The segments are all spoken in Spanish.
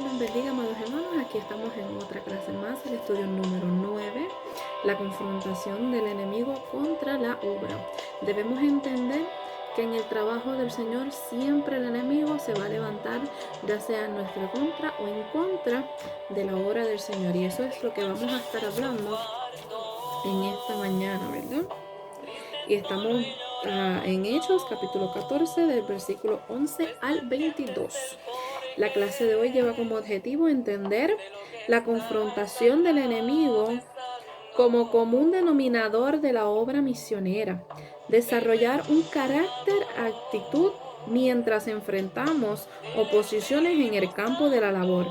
los bendiga, amados hermanos. Aquí estamos en otra clase más, el estudio número 9, la confrontación del enemigo contra la obra. Debemos entender que en el trabajo del Señor siempre el enemigo se va a levantar, ya sea en nuestra contra o en contra de la obra del Señor. Y eso es lo que vamos a estar hablando en esta mañana, ¿verdad? Y estamos en Hechos, capítulo 14, del versículo 11 al 22. La clase de hoy lleva como objetivo entender la confrontación del enemigo como común denominador de la obra misionera, desarrollar un carácter, actitud mientras enfrentamos oposiciones en el campo de la labor.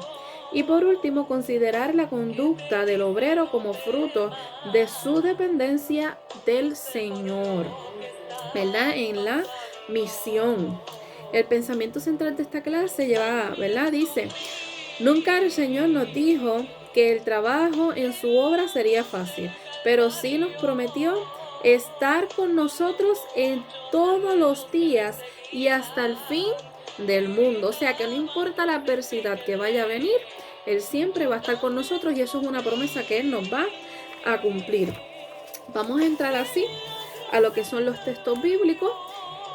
Y por último, considerar la conducta del obrero como fruto de su dependencia del Señor, ¿verdad? En la misión. El pensamiento central de esta clase lleva, ¿verdad? Dice, nunca el Señor nos dijo que el trabajo en su obra sería fácil, pero sí nos prometió estar con nosotros en todos los días y hasta el fin del mundo. O sea que no importa la adversidad que vaya a venir, Él siempre va a estar con nosotros y eso es una promesa que Él nos va a cumplir. Vamos a entrar así a lo que son los textos bíblicos.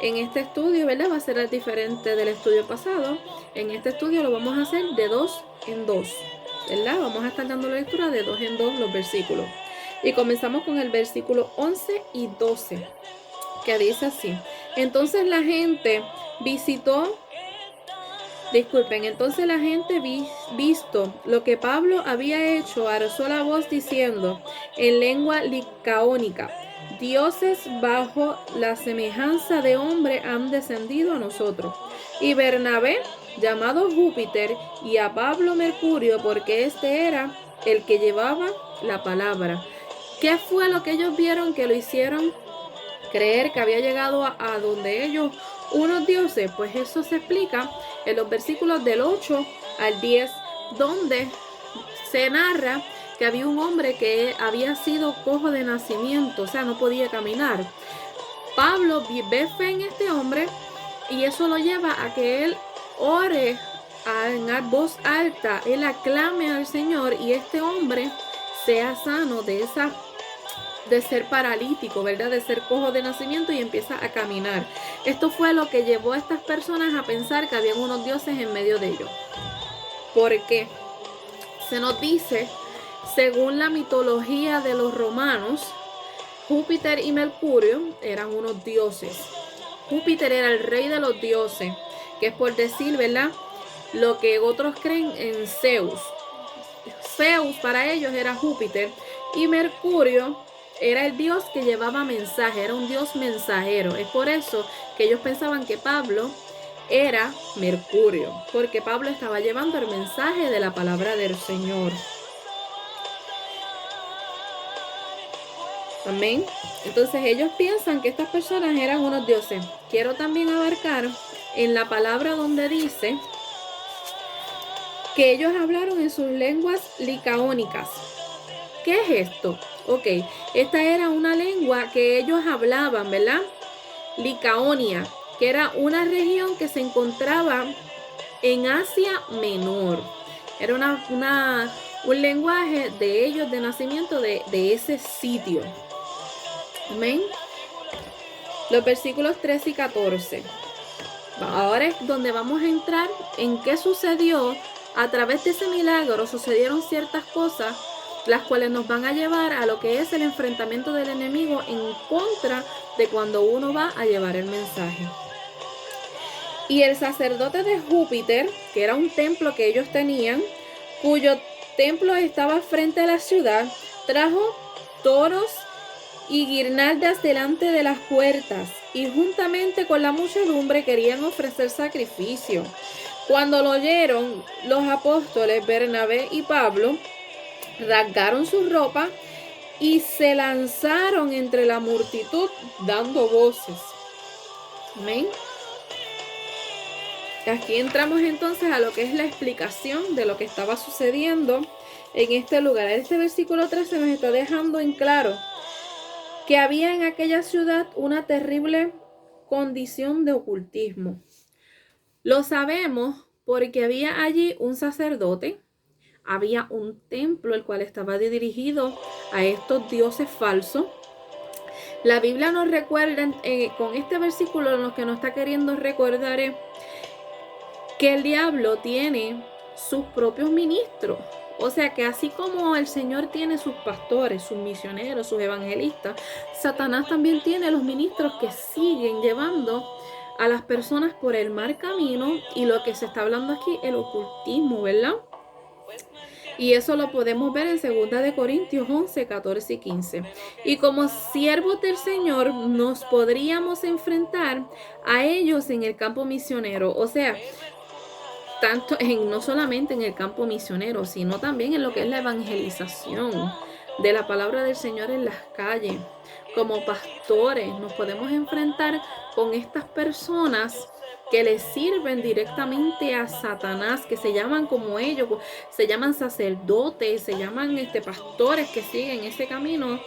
En este estudio, ¿verdad? Va a ser diferente del estudio pasado. En este estudio lo vamos a hacer de 2 en 2, ¿verdad? Vamos a estar dando la lectura de 2 en 2 los versículos. Y comenzamos con el versículo 11 y 12, que dice así. Entonces la gente visto lo que Pablo había hecho, alzó la voz diciendo en lengua licaónica, dioses bajo la semejanza de hombre han descendido a nosotros. Y Bernabé, llamado Júpiter, y a Pablo Mercurio, porque este era el que llevaba la palabra. ¿Qué fue lo que ellos vieron que lo hicieron creer que había llegado a donde ellos unos dioses? Pues eso se explica en los versículos del 8 al 10, donde se narra que había un hombre que había sido cojo de nacimiento, o sea, no podía caminar. Pablo ve fe en este hombre y eso lo lleva a que él ore en voz alta, él aclame al Señor y este hombre sea sano de ser paralítico, ¿verdad? De ser cojo de nacimiento y empieza a caminar. Esto fue lo que llevó a estas personas a pensar que había unos dioses en medio de ellos. ¿Por qué? Se nos dice, según la mitología de los romanos, Júpiter y Mercurio eran unos dioses. Júpiter era el rey de los dioses, que es por decir, ¿verdad? Lo que otros creen en Zeus. Zeus para ellos era Júpiter y Mercurio era el dios que llevaba mensaje, era un dios mensajero. Es por eso que ellos pensaban que Pablo era Mercurio, porque Pablo estaba llevando el mensaje de la palabra del Señor. Amén. Entonces ellos piensan que estas personas eran unos dioses. Quiero también abarcar en la palabra donde dice que ellos hablaron en sus lenguas licaónicas. ¿Qué es esto? Ok, esta era una lengua que ellos hablaban, ¿verdad? Licaonia, que era una región que se encontraba en Asia Menor. Era un lenguaje de ellos de nacimiento de ese sitio. Amén. Los versículos 13 y 14. Ahora es donde vamos a entrar en qué sucedió. A través de ese milagro sucedieron ciertas cosas, las cuales nos van a llevar a lo que es el enfrentamiento del enemigo en contra de cuando uno va a llevar el mensaje. Y el sacerdote de Júpiter, que era un templo que ellos tenían, cuyo templo estaba frente a la ciudad, trajo toros y guirnaldas delante de las puertas, y juntamente con la muchedumbre querían ofrecer sacrificio. Cuando lo oyeron, los apóstoles Bernabé y Pablo rasgaron su ropa y se lanzaron entre la multitud dando voces. Amén. Aquí entramos entonces a lo que es la explicación de lo que estaba sucediendo en este lugar. Este versículo 13 nos está dejando en claro que había en aquella ciudad una terrible condición de ocultismo. Lo sabemos porque había allí un sacerdote, había un templo el cual estaba dirigido a estos dioses falsos. La Biblia nos recuerda con este versículo, lo que nos está queriendo recordar es que el diablo tiene sus propios ministros. O sea que así como el Señor tiene sus pastores, sus misioneros, sus evangelistas, Satanás también tiene los ministros que siguen llevando a las personas por el mal camino, y lo que se está hablando aquí, el ocultismo, ¿verdad? Y eso lo podemos ver en 2 Corintios 11, 14 y 15. Y como siervos del Señor nos podríamos enfrentar a ellos en el campo misionero. O sea, no solamente en el campo misionero, sino también en lo que es la evangelización de la palabra del Señor en las calles. Como pastores nos podemos enfrentar con estas personas que le sirven directamente a Satanás, que se llaman como ellos, se llaman sacerdotes, se llaman pastores que siguen ese camino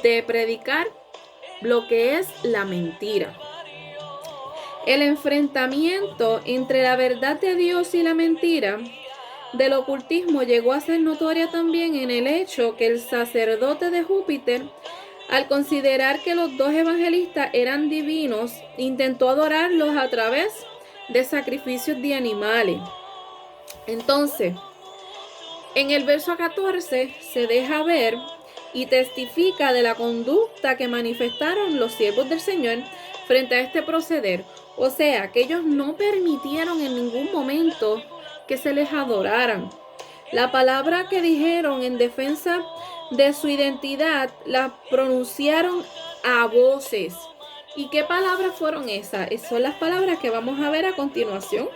de predicar lo que es la mentira. El enfrentamiento entre la verdad de Dios y la mentira del ocultismo llegó a ser notoria también en el hecho que el sacerdote de Júpiter, al considerar que los dos evangelistas eran divinos, intentó adorarlos a través de sacrificios de animales. Entonces, en el verso 14 se deja ver y testifica de la conducta que manifestaron los siervos del Señor frente a este proceder. O sea, que ellos no permitieron en ningún momento que se les adoraran. La palabra que dijeron en defensa de su identidad la pronunciaron a voces. ¿Y qué palabras fueron esas? Son las palabras que vamos a ver a continuación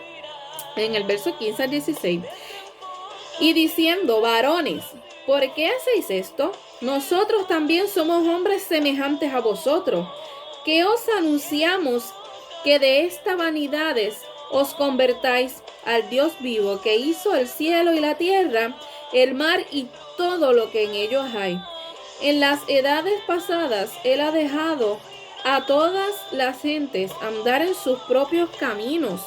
en el verso 15 al 16. Y diciendo: varones, ¿por qué hacéis esto? Nosotros también somos hombres semejantes a vosotros, que os anunciamos que de estas vanidades os convertáis al Dios vivo, que hizo el cielo y la tierra, el mar y todo lo que en ellos hay. En las edades pasadas Él ha dejado a todas las gentes andar en sus propios caminos.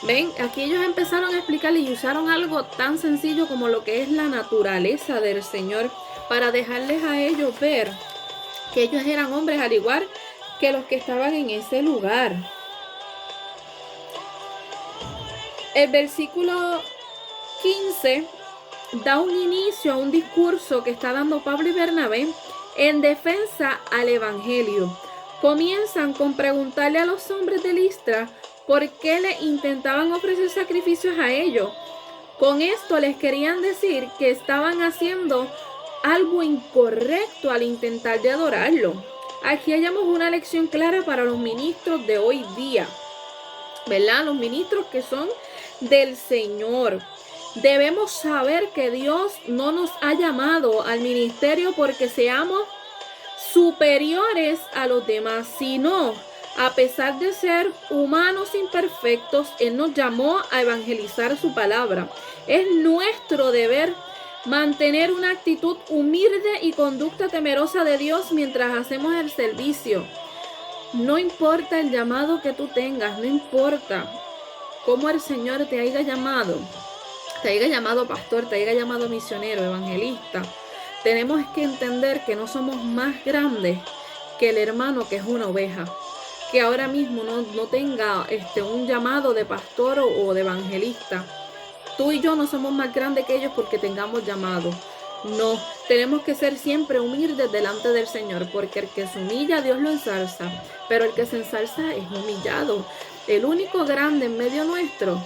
Ven, aquí ellos empezaron a explicarle y usaron algo tan sencillo como lo que es la naturaleza del Señor, para dejarles a ellos ver que ellos eran hombres al igual que los que estaban en ese lugar. El versículo 15 da un inicio a un discurso que está dando Pablo y Bernabé en defensa al evangelio. Comienzan con preguntarle a los hombres de Listra por qué le intentaban ofrecer sacrificios a ellos. Con esto les querían decir que estaban haciendo algo incorrecto al intentar de adorarlo. Aquí hallamos una lección clara para los ministros de hoy día, ¿verdad? Los ministros que son del Señor. Debemos saber que Dios no nos ha llamado al ministerio porque seamos superiores a los demás, sino a pesar de ser humanos imperfectos, Él nos llamó a evangelizar su palabra. Es nuestro deber mantener una actitud humilde y conducta temerosa de Dios mientras hacemos el servicio. No importa el llamado que tú tengas, no importa cómo el Señor te haya llamado pastor, te haya llamado misionero, evangelista. Tenemos que entender que no somos más grandes que el hermano que es una oveja, que ahora mismo no tenga un llamado de pastor o de evangelista. Tú y yo no somos más grandes que ellos porque tengamos llamado. No, tenemos que ser siempre humildes delante del Señor, porque el que se humilla, Dios lo ensalza, pero el que se ensalza es humillado. El único grande en medio nuestro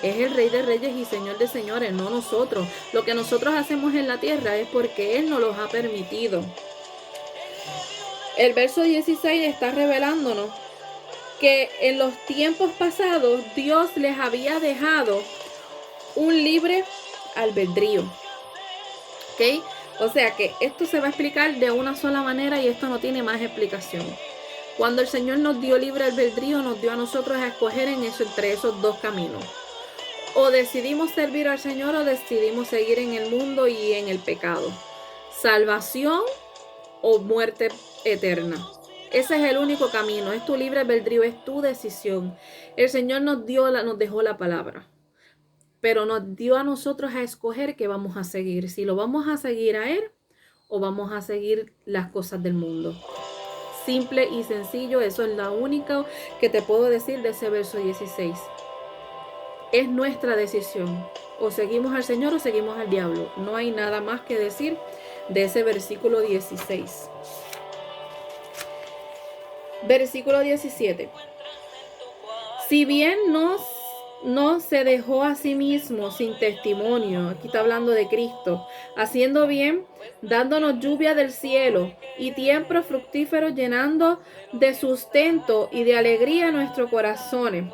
es el Rey de Reyes y Señor de Señores, no nosotros. Lo que nosotros hacemos en la tierra es porque Él nos los ha permitido. El verso 16 está revelándonos que en los tiempos pasados Dios les había dejado un libre albedrío. ¿Ok? O sea que esto se va a explicar de una sola manera y esto no tiene más explicación. Cuando el Señor nos dio libre albedrío, nos dio a nosotros a escoger entre esos dos caminos. O decidimos servir al Señor o decidimos seguir en el mundo y en el pecado. Salvación o muerte eterna. Ese es el único camino, es tu libre albedrío, es tu decisión. El Señor nos dejó la palabra, pero nos dio a nosotros a escoger qué vamos a seguir, si lo vamos a seguir a Él o vamos a seguir las cosas del mundo. Simple y sencillo, eso es lo único que te puedo decir de ese verso 16. Es nuestra decisión, o seguimos al Señor o seguimos al diablo. No hay nada más que decir de ese versículo 16. Versículo 17. Si bien no se dejó a sí mismo sin testimonio, aquí está hablando de Cristo, haciendo bien, dándonos lluvia del cielo y tiempos fructíferos, llenando de sustento y de alegría nuestros corazones.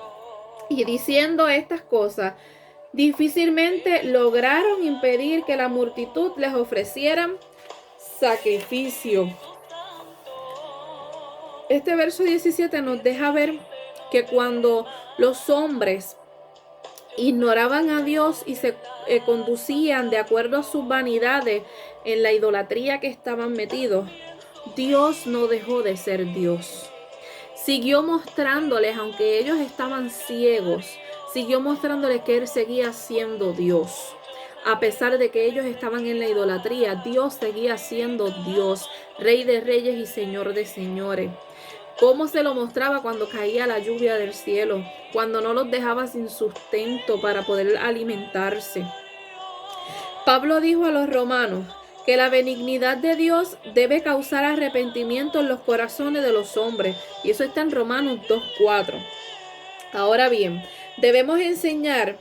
Y diciendo estas cosas, difícilmente lograron impedir que la multitud les ofrecieran sacrificio. Este verso 17 nos deja ver que cuando los hombres ignoraban a Dios y se conducían de acuerdo a sus vanidades en la idolatría que estaban metidos, Dios no dejó de ser Dios. Siguió mostrándoles, aunque ellos estaban ciegos, siguió mostrándoles que Él seguía siendo Dios. A pesar de que ellos estaban en la idolatría, Dios seguía siendo Dios, Rey de reyes y Señor de señores. ¿Cómo se lo mostraba cuando caía la lluvia del cielo? Cuando no los dejaba sin sustento para poder alimentarse. Pablo dijo a los romanos que la benignidad de Dios debe causar arrepentimiento en los corazones de los hombres. Y eso está en Romanos 2:4. Ahora bien, debemos enseñar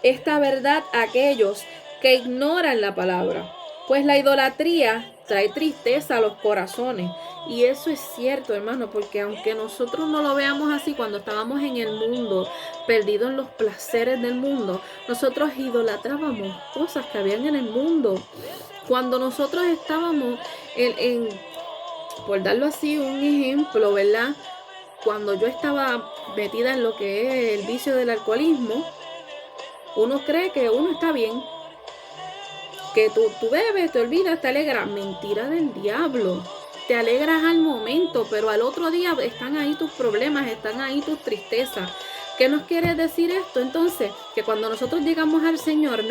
esta verdad a aquellos que ignoran la palabra, pues la idolatría trae tristeza a los corazones. Y eso es cierto, hermano, porque aunque nosotros no lo veamos así, cuando estábamos en el mundo, perdidos en los placeres del mundo, nosotros idolatrábamos cosas que habían en el mundo. Cuando nosotros estábamos por darlo así un ejemplo, ¿verdad? Cuando yo estaba metida en lo que es el vicio del alcoholismo, uno cree que uno está bien, que tú bebes, te olvidas, te alegras. Mentira del diablo. Te alegras al momento, pero al otro día están ahí tus problemas, están ahí tus tristezas. ¿Qué nos quiere decir esto? Entonces, que cuando nosotros llegamos al Señor,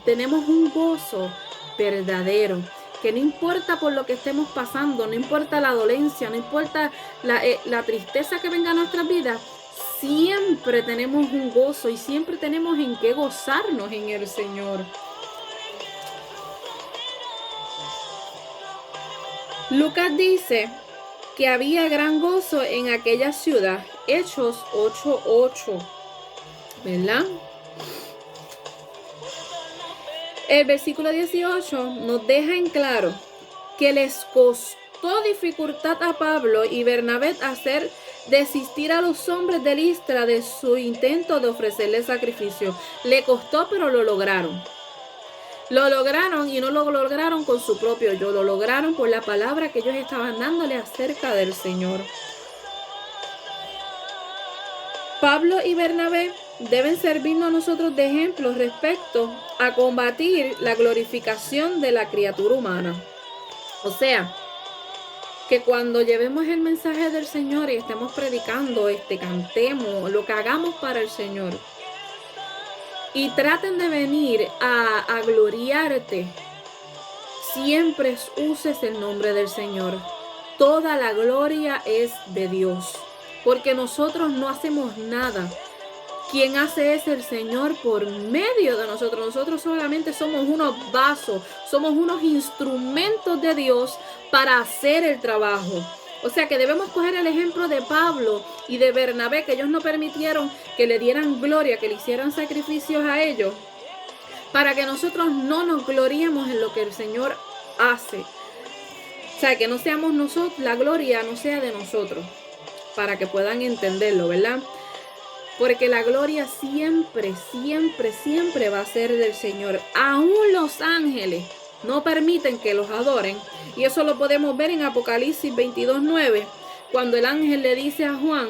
tenemos un gozo verdadero, que no importa por lo que estemos pasando, no importa la dolencia, no importa la tristeza que venga a nuestras vidas, siempre tenemos un gozo y siempre tenemos en qué gozarnos en el Señor. Lucas dice que había gran gozo en aquella ciudad. Hechos 8:8, ¿verdad? El versículo 18 nos deja en claro que les costó dificultad a Pablo y Bernabé hacer desistir a los hombres de Listra de su intento de ofrecerle sacrificio. Le costó, pero lo lograron. Lo lograron y no lo lograron con su propio yo, lo lograron por la palabra que ellos estaban dándole acerca del Señor. Pablo y Bernabé deben servirnos a nosotros de ejemplo respecto a combatir la glorificación de la criatura humana. O sea, que cuando llevemos el mensaje del Señor y estemos predicando, cantemos, lo que hagamos para el Señor, y traten de venir a gloriarte, siempre uses el nombre del Señor. Toda la gloria es de Dios, porque nosotros no hacemos nada. Quien hace es el Señor por medio de nosotros. Nosotros solamente somos unos vasos, somos unos instrumentos de Dios para hacer el trabajo. O sea que debemos coger el ejemplo de Pablo y de Bernabé, que ellos no permitieron que le dieran gloria, que le hicieran sacrificios a ellos, para que nosotros no nos gloriemos en lo que el Señor hace. O sea, que no seamos nosotros, la gloria no sea de nosotros, para que puedan entenderlo, ¿verdad? Porque la gloria siempre, siempre, siempre va a ser del Señor. Aún los ángeles no permiten que los adoren. Y eso lo podemos ver en Apocalipsis 22:9. Cuando el ángel le dice a Juan,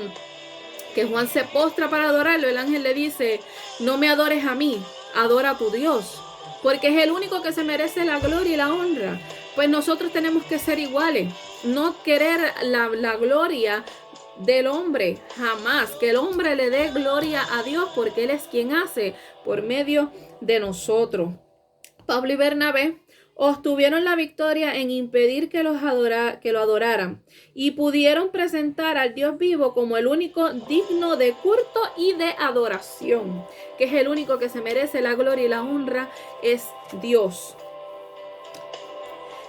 que Juan se postra para adorarlo, el ángel le dice, no me adores a mí, adora a tu Dios. Porque es el único que se merece la gloria y la honra. Pues nosotros tenemos que ser iguales. no querer la gloria del hombre, jamás, que el hombre le dé gloria a Dios, porque Él es quien hace por medio de nosotros. Pablo y Bernabé obtuvieron la victoria en impedir que lo adoraran y pudieron presentar al Dios vivo como el único digno de culto y de adoración, que es el único que se merece la gloria y la honra, es Dios.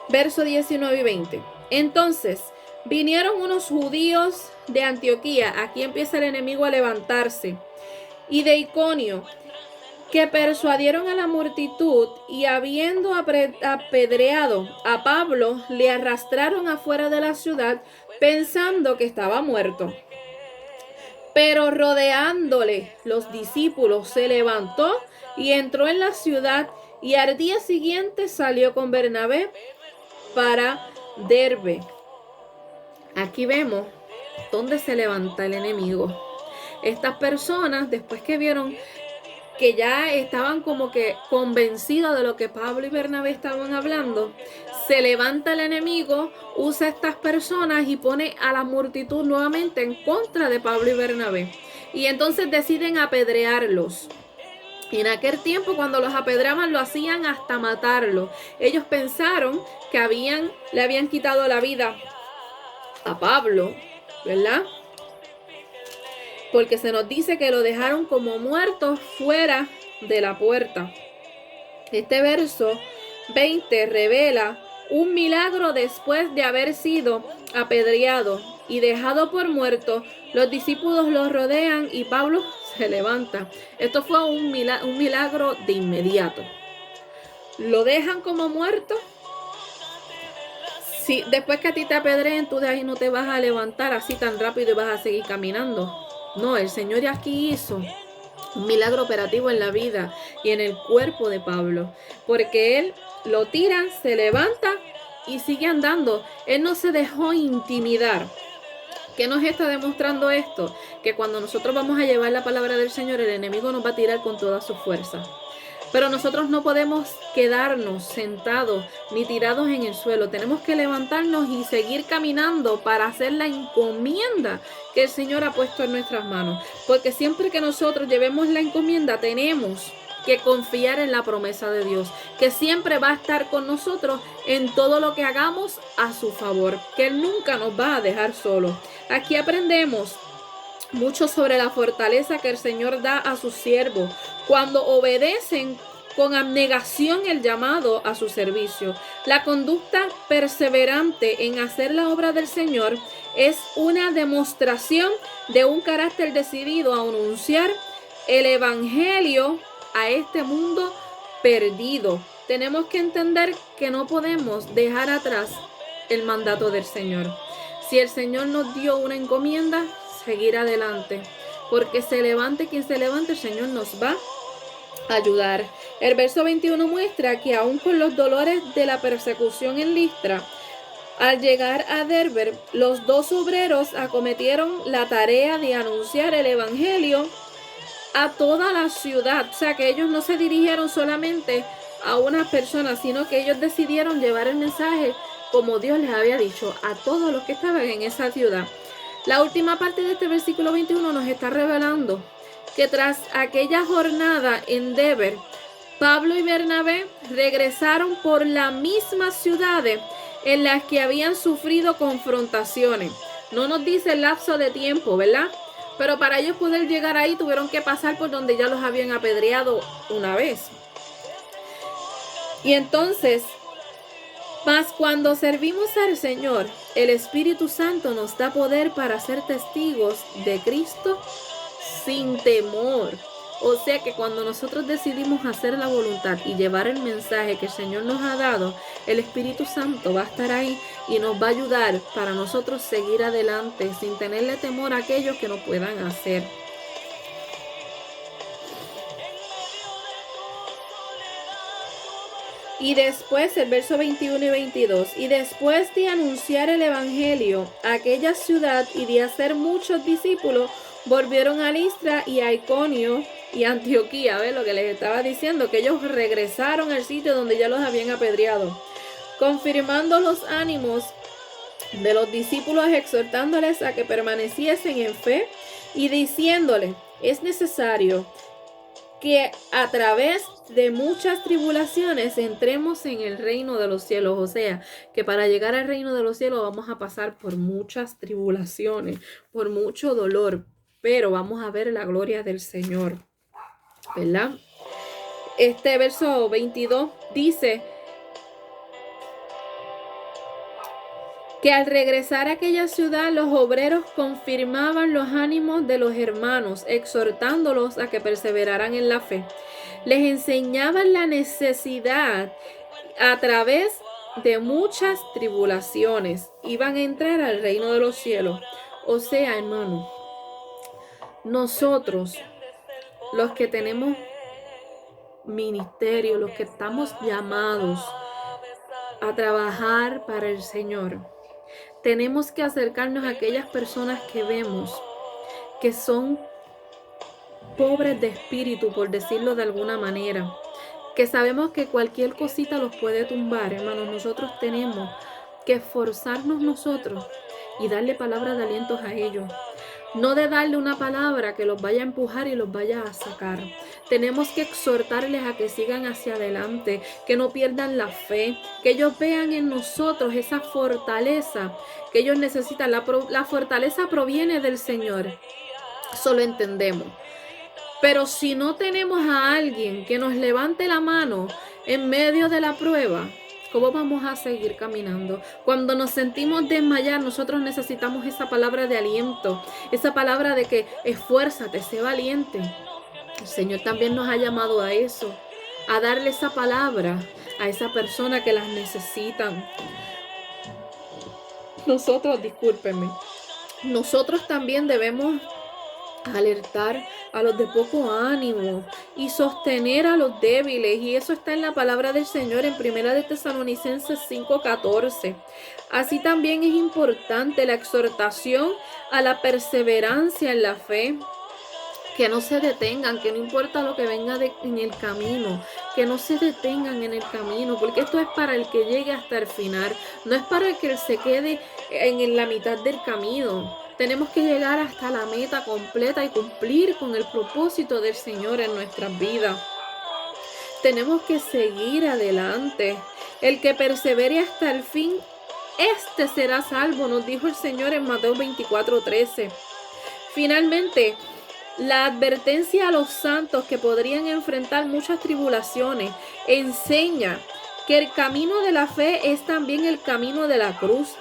Verso 19 y 20. Entonces vinieron unos judíos de Antioquía, aquí empieza el enemigo a levantarse, y de Iconio, que persuadieron a la multitud, y habiendo apedreado a Pablo, le arrastraron afuera de la ciudad, pensando que estaba muerto. Pero rodeándole los discípulos, se levantó y entró en la ciudad, y al día siguiente salió con Bernabé para Derbe. Aquí vemos dónde se levanta el enemigo. Estas personas, después que vieron que ya estaban como que convencidos de lo que Pablo y Bernabé estaban hablando, se levanta el enemigo, usa a estas personas y pone a la multitud nuevamente en contra de Pablo y Bernabé. Y entonces deciden apedrearlos. Y en aquel tiempo, cuando los apedreaban, lo hacían hasta matarlos. Ellos pensaron que le habían quitado la vida a Pablo, ¿verdad? Porque se nos dice que lo dejaron como muerto fuera de la puerta. Este verso 20 revela un milagro después de haber sido apedreado y dejado por muerto. Los discípulos lo rodean y Pablo se levanta. Esto fue un milagro de inmediato. Lo dejan como muerto. Si después que a ti te apedreen, tú de ahí no te vas a levantar así tan rápido y vas a seguir caminando. No, el Señor aquí hizo un milagro operativo en la vida y en el cuerpo de Pablo, porque él lo tira, se levanta y sigue andando. Él no se dejó intimidar. ¿Qué nos está demostrando esto? Que cuando nosotros vamos a llevar la palabra del Señor, el enemigo nos va a tirar con toda su fuerza. Pero nosotros no podemos quedarnos sentados ni tirados en el suelo. Tenemos que levantarnos y seguir caminando para hacer la encomienda que el Señor ha puesto en nuestras manos. Porque siempre que nosotros llevemos la encomienda, tenemos que confiar en la promesa de Dios, que siempre va a estar con nosotros en todo lo que hagamos a su favor, que Él nunca nos va a dejar solos. Aquí aprendemos mucho sobre la fortaleza que el Señor da a sus siervos cuando obedecen con abnegación el llamado a su servicio. La conducta perseverante en hacer la obra del Señor es una demostración de un carácter decidido a anunciar el evangelio a este mundo perdido. Tenemos que entender que no podemos dejar atrás el mandato del Señor. Si el Señor nos dio una encomienda, seguir adelante, porque se levante quien se levante, el Señor nos va a ayudar. El verso 21 muestra que aún con los dolores de la persecución en Listra, al llegar a Derbe, los dos obreros acometieron la tarea de anunciar el evangelio a toda la ciudad. O sea, que ellos no se dirigieron solamente a unas personas, sino que ellos decidieron llevar el mensaje como Dios les había dicho a todos los que estaban en esa ciudad. La última parte de este versículo 21 nos está revelando que tras aquella jornada en Derbe, Pablo y Bernabé regresaron por las mismas ciudades en las que habían sufrido confrontaciones. No nos dice el lapso de tiempo, ¿verdad? Pero para ellos poder llegar ahí tuvieron que pasar por donde ya los habían apedreado una vez. Y entonces, mas cuando servimos al Señor, el Espíritu Santo nos da poder para ser testigos de Cristo sin temor. O sea que cuando nosotros decidimos hacer la voluntad y llevar el mensaje que el Señor nos ha dado, el Espíritu Santo va a estar ahí y nos va a ayudar para nosotros seguir adelante sin tenerle temor a aquellos que no puedan hacer. Y después, el verso 21 y 22, y después de anunciar el evangelio a aquella ciudad y de hacer muchos discípulos, volvieron a Listra y a Iconio y Antioquía. ¿Ves lo que les estaba diciendo? Que ellos regresaron al sitio donde ya los habían apedreado, confirmando los ánimos de los discípulos, exhortándoles a que permaneciesen en fe y diciéndoles: es necesario que a través de muchas tribulaciones entremos en el reino de los cielos. O sea, que para llegar al reino de los cielos vamos a pasar por muchas tribulaciones, por mucho dolor, pero vamos a ver la gloria del Señor, ¿verdad? Este verso 22 dice que al regresar a aquella ciudad, los obreros confirmaban los ánimos de los hermanos, exhortándolos a que perseveraran en la fe. Les enseñaban la necesidad a través de muchas tribulaciones. Iban a entrar al reino de los cielos. O sea, hermano, nosotros, los que tenemos ministerio, los que estamos llamados a trabajar para el Señor, tenemos que acercarnos a aquellas personas que vemos que son pobres de espíritu, por decirlo de alguna manera, que sabemos que cualquier cosita los puede tumbar, hermanos. Nosotros tenemos que esforzarnos nosotros y darle palabras de alientos a ellos. No de darle una palabra que los vaya a empujar y los vaya a sacar. Tenemos que exhortarles a que sigan hacia adelante, que no pierdan la fe, que ellos vean en nosotros esa fortaleza que ellos necesitan. La fortaleza proviene del Señor. Eso lo entendemos. Pero si no tenemos a alguien que nos levante la mano en medio de la prueba, ¿cómo vamos a seguir caminando? Cuando nos sentimos desmayar, nosotros necesitamos esa palabra de aliento, esa palabra de que esfuérzate, sé valiente. El Señor también nos ha llamado a eso, a darle esa palabra a esa persona que las necesitan. Nosotros también debemos alertar a los de poco ánimo y sostener a los débiles, y eso está en la palabra del Señor en 1 de Tesalonicenses 5:14. Así también es importante la exhortación a la perseverancia en la fe, que no se detengan, que no importa lo que venga en el camino, que no se detengan en el camino, porque esto es para el que llegue hasta el final, no es para el que se quede en la mitad del camino. Tenemos que llegar hasta la meta completa y cumplir con el propósito del Señor en nuestras vidas. Tenemos que seguir adelante. El que persevere hasta el fin, este será salvo, nos dijo el Señor en Mateo 24:13. Finalmente, la advertencia a los santos que podrían enfrentar muchas tribulaciones enseña que el camino de la fe es también el camino de la cruz.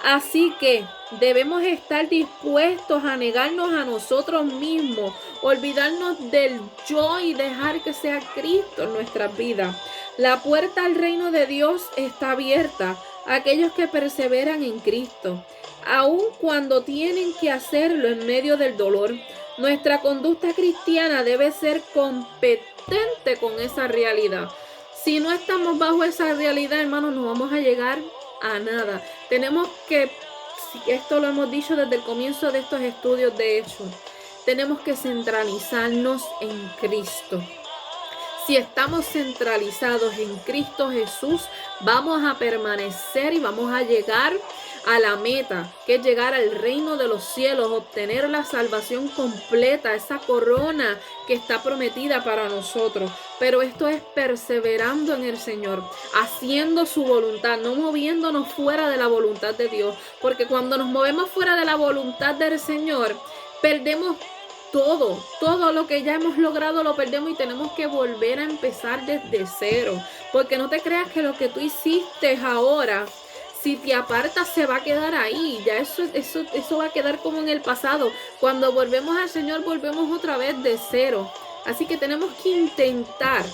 Así que debemos estar dispuestos a negarnos a nosotros mismos, olvidarnos del yo y dejar que sea Cristo en nuestras vidas. La puerta al reino de Dios está abierta a aquellos que perseveran en Cristo, aun cuando tienen que hacerlo en medio del dolor. Nuestra conducta cristiana debe ser competente con esa realidad. Si no estamos bajo esa realidad, hermanos, no vamos a llegar a nada. Tenemos que, esto lo hemos dicho desde el comienzo de estos estudios, de hecho, tenemos que centralizarnos en Cristo. Si estamos centralizados en Cristo Jesús, vamos a permanecer y vamos a llegar a la meta, que es llegar al reino de los cielos, obtener la salvación completa, esa corona que está prometida para nosotros. Pero esto es perseverando en el Señor, haciendo su voluntad, no moviéndonos fuera de la voluntad de Dios, porque cuando nos movemos fuera de la voluntad del Señor, perdemos todo lo que ya hemos logrado lo perdemos y tenemos que volver a empezar desde cero, porque no te creas que lo que tú hiciste ahora, si te apartas, se va a quedar ahí. Ya eso va a quedar como en el pasado. Cuando volvemos al Señor, volvemos otra vez de cero. Así que tenemos que intentar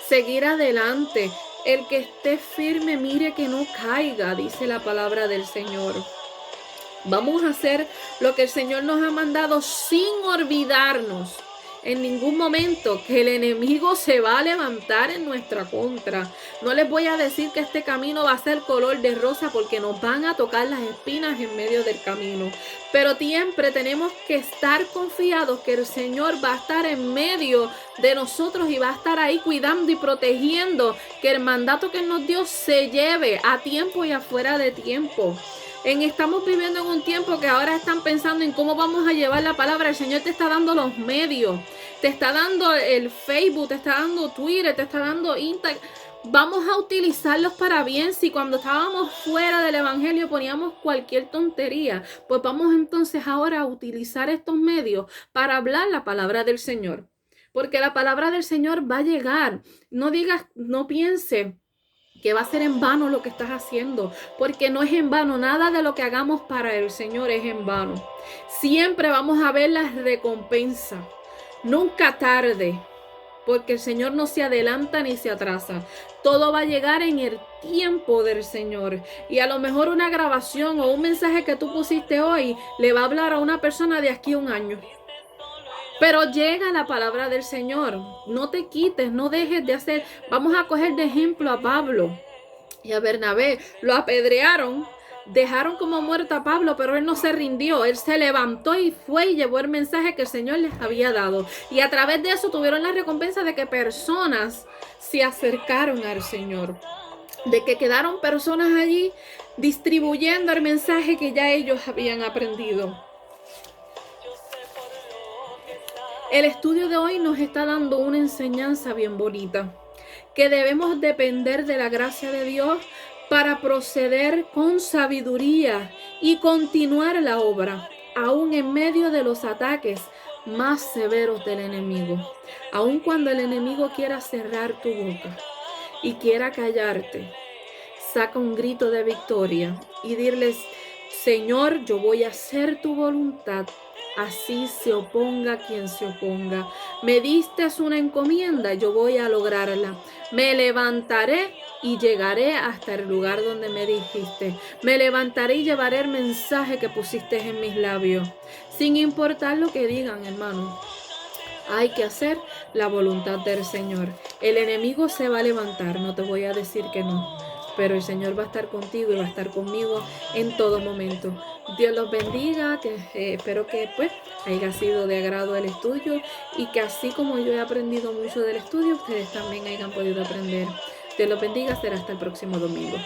seguir adelante. El que esté firme, mire que no caiga, dice la palabra del Señor. Vamos a hacer lo que el Señor nos ha mandado sin olvidarnos en ningún momento que el enemigo se va a levantar en nuestra contra. No les voy a decir que este camino va a ser color de rosa, porque nos van a tocar las espinas en medio del camino. Pero siempre tenemos que estar confiados que el Señor va a estar en medio de nosotros y va a estar ahí cuidando y protegiendo que el mandato que nos dio se lleve a tiempo y afuera de tiempo. Estamos viviendo en un tiempo que ahora están pensando en cómo vamos a llevar la palabra. El Señor te está dando los medios, te está dando el Facebook, te está dando Twitter, te está dando Instagram. Vamos a utilizarlos para bien. Si cuando estábamos fuera del evangelio poníamos cualquier tontería, pues vamos entonces ahora a utilizar estos medios para hablar la palabra del Señor. Porque la palabra del Señor va a llegar. No piense que va a ser en vano lo que estás haciendo, porque no es en vano. Nada de lo que hagamos para el Señor es en vano. Siempre vamos a ver la recompensa. Nunca tarde, porque el Señor no se adelanta ni se atrasa. Todo va a llegar en el tiempo del Señor. Y a lo mejor una grabación o un mensaje que tú pusiste hoy le va a hablar a una persona de aquí a un año. Pero llega la palabra del Señor. No te quites, no dejes de hacer. Vamos a coger de ejemplo a Pablo y a Bernabé. Lo apedrearon, dejaron como muerto a Pablo, pero él no se rindió. Él se levantó y fue y llevó el mensaje que el Señor les había dado. Y a través de eso tuvieron la recompensa de que personas se acercaron al Señor. De que quedaron personas allí distribuyendo el mensaje que ya ellos habían aprendido. El estudio de hoy nos está dando una enseñanza bien bonita, que debemos depender de la gracia de Dios para proceder con sabiduría y continuar la obra, aún en medio de los ataques más severos del enemigo. Aun cuando el enemigo quiera cerrar tu boca y quiera callarte, saca un grito de victoria y dirles: Señor, yo voy a hacer tu voluntad. Así se oponga quien se oponga. Me diste una encomienda, yo voy a lograrla. Me levantaré y llegaré hasta el lugar donde me dijiste. Me levantaré y llevaré el mensaje que pusiste en mis labios. Sin importar lo que digan, hermano. Hay que hacer la voluntad del Señor. El enemigo se va a levantar, no te voy a decir que no. Pero el Señor va a estar contigo y va a estar conmigo en todo momento. Dios los bendiga, espero que haya sido de agrado el estudio y que así como yo he aprendido mucho del estudio, ustedes también hayan podido aprender. Dios los bendiga, será hasta el próximo domingo.